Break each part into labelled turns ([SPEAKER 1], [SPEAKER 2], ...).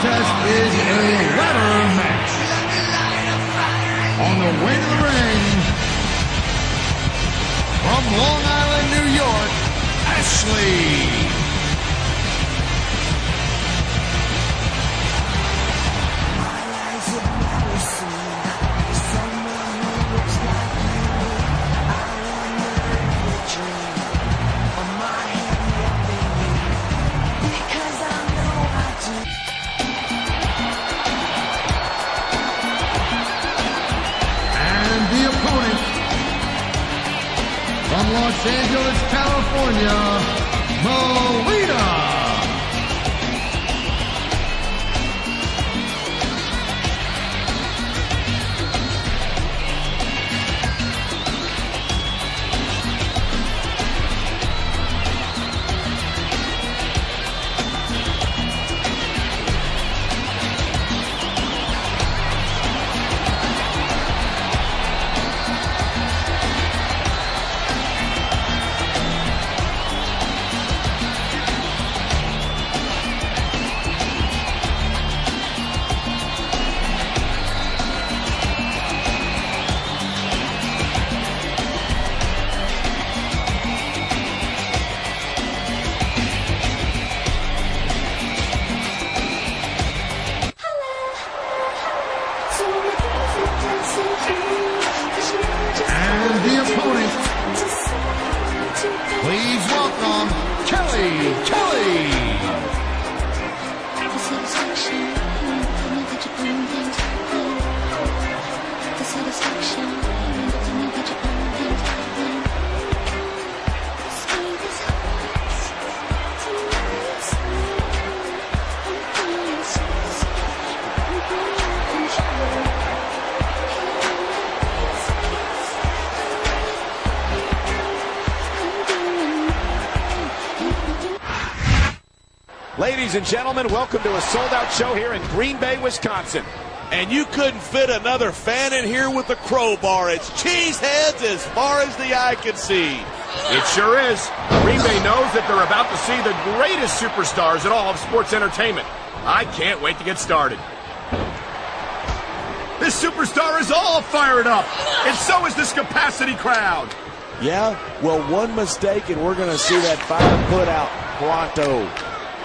[SPEAKER 1] contest is a ladder match. On the way to the ring, from Long Island, New York, Ashley. From Los Angeles, California, Melina. And the opponent, please welcome Kelly.
[SPEAKER 2] Ladies and gentlemen, welcome to a sold-out show here in Green Bay, Wisconsin.
[SPEAKER 3] And you couldn't fit another fan in here with a crowbar. It's cheeseheads as far as the eye can see.
[SPEAKER 2] It sure is. Green Bay knows that they're about to see the greatest superstars in all of sports entertainment. I can't wait to get started. This superstar is all fired up, and so is this capacity crowd.
[SPEAKER 3] Yeah, well, one mistake and we're going to see that fire put out pronto.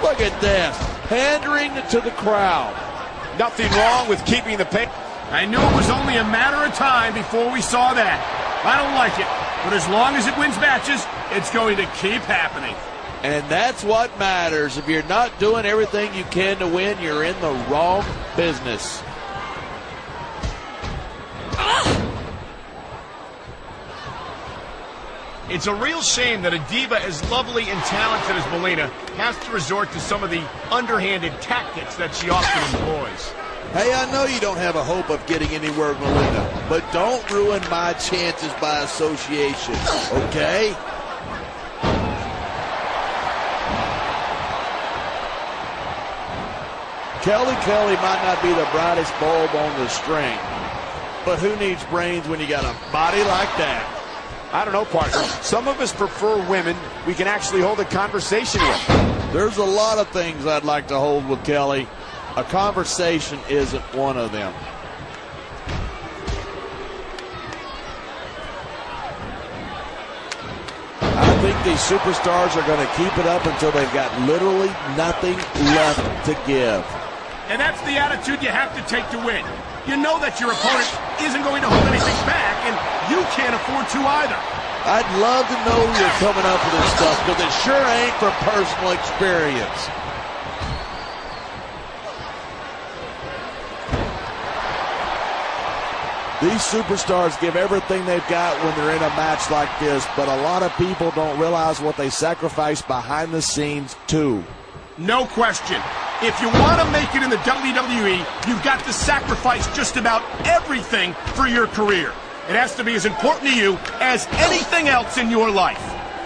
[SPEAKER 3] Look at this, pandering to the crowd.
[SPEAKER 2] Nothing wrong with keeping the pace. I knew it was only a matter of time before we saw that. I don't like it, but as long as it wins matches, it's going to keep happening.
[SPEAKER 3] And that's what matters. If you're not doing everything you can to win, you're in the wrong business.
[SPEAKER 2] It's a real shame that a diva as lovely and talented as Melina has to resort to some of the underhanded tactics that she often employs.
[SPEAKER 3] Hey, I know you don't have a hope of getting anywhere with Melina, but don't ruin my chances by association, okay? Kelly might not be the brightest bulb on the string, but who needs brains when you got a body like that?
[SPEAKER 2] I don't know, partner. Some of us prefer women we can actually hold a conversation with.
[SPEAKER 3] There's a lot of things I'd like to hold with Kelly. A conversation isn't one of them. I think these superstars are going to keep it up until they've got literally nothing left to give.
[SPEAKER 2] And that's the attitude you have to take to win. You know that your opponent isn't going to hold anything back, and you can't afford to either.
[SPEAKER 3] I'd love to know you're coming up with this stuff, because it sure ain't for personal experience. These superstars give everything they've got when they're in a match like this, but a lot of people don't realize what they sacrifice behind the scenes, too.
[SPEAKER 2] No question. If you want to make it in the WWE, you've got to sacrifice just about everything for your career. It has to be as important to you as anything else in your life.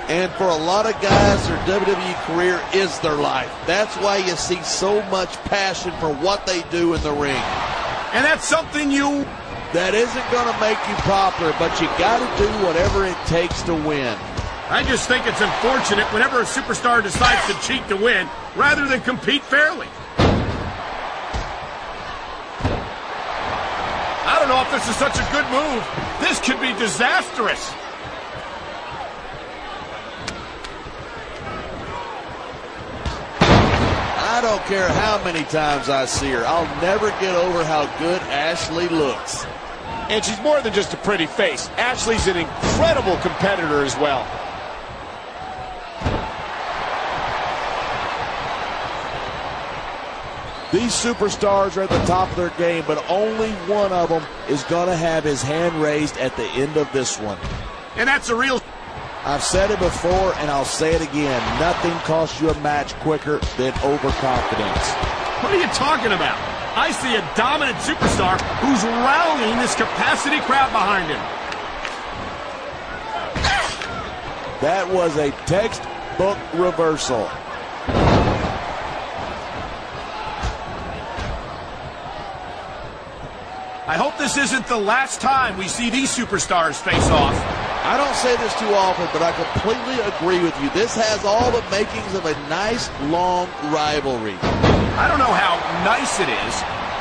[SPEAKER 3] And for a lot of guys, their WWE career is their life. That's why you see so much passion for what they do in the ring.
[SPEAKER 2] And that's something
[SPEAKER 3] that isn't going to make you popular, but you got to do whatever it takes to win.
[SPEAKER 2] I just think it's unfortunate whenever a superstar decides to cheat to win rather than compete fairly. know if this is such a good move. This could be disastrous.
[SPEAKER 3] I don't care how many times I see her. I'll never get over how good Ashley looks.
[SPEAKER 4] And she's more than just a pretty face. Ashley's an incredible competitor as well.
[SPEAKER 3] These superstars are at the top of their game, but only one of them is going to have his hand raised at the end of this one.
[SPEAKER 2] And that's a real...
[SPEAKER 3] I've said it before, and I'll say it again. Nothing costs you a match quicker than overconfidence.
[SPEAKER 2] What are you talking about? I see a dominant superstar who's rallying this capacity crowd behind him.
[SPEAKER 3] That was a textbook reversal.
[SPEAKER 2] I hope this isn't the last time we see these superstars face off.
[SPEAKER 3] I don't say this too often, but I completely agree with you. This has all the makings of a nice, long rivalry.
[SPEAKER 2] I don't know how nice it is,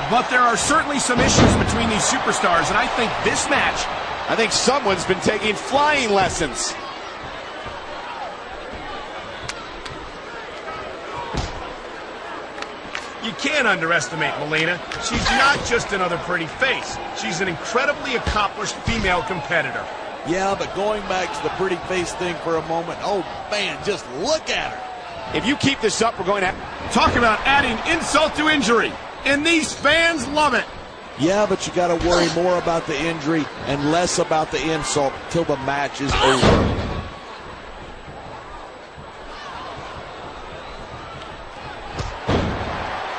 [SPEAKER 2] but there are certainly some issues between these superstars, and I think this match...
[SPEAKER 4] I think someone's been taking flying lessons.
[SPEAKER 2] You can't underestimate Melina. She's not just another pretty face. She's an incredibly accomplished female competitor.
[SPEAKER 3] Yeah, but going back to the pretty face thing for a moment, oh man, just look at her.
[SPEAKER 4] If you keep this up, we're going to...
[SPEAKER 2] Talk about adding insult to injury. And these fans love it.
[SPEAKER 3] Yeah, but you got to worry more about the injury and less about the insult till the match is over.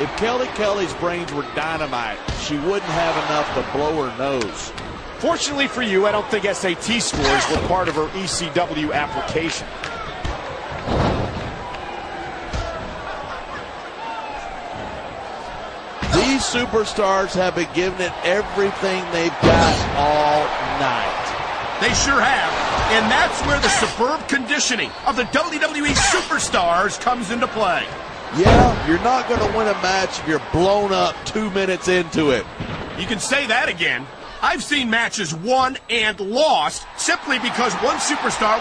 [SPEAKER 3] If Kelly's brains were dynamite, she wouldn't have enough to blow her nose.
[SPEAKER 4] Fortunately for you, I don't think SAT scores were part of her ECW application.
[SPEAKER 3] These superstars have been giving it everything they've got all night.
[SPEAKER 2] They sure have. And that's where the superb conditioning of the WWE superstars comes into play.
[SPEAKER 3] Yeah, you're not going to win a match if you're blown up 2 minutes into it.
[SPEAKER 2] You can say that again. I've seen matches won and lost simply because one superstar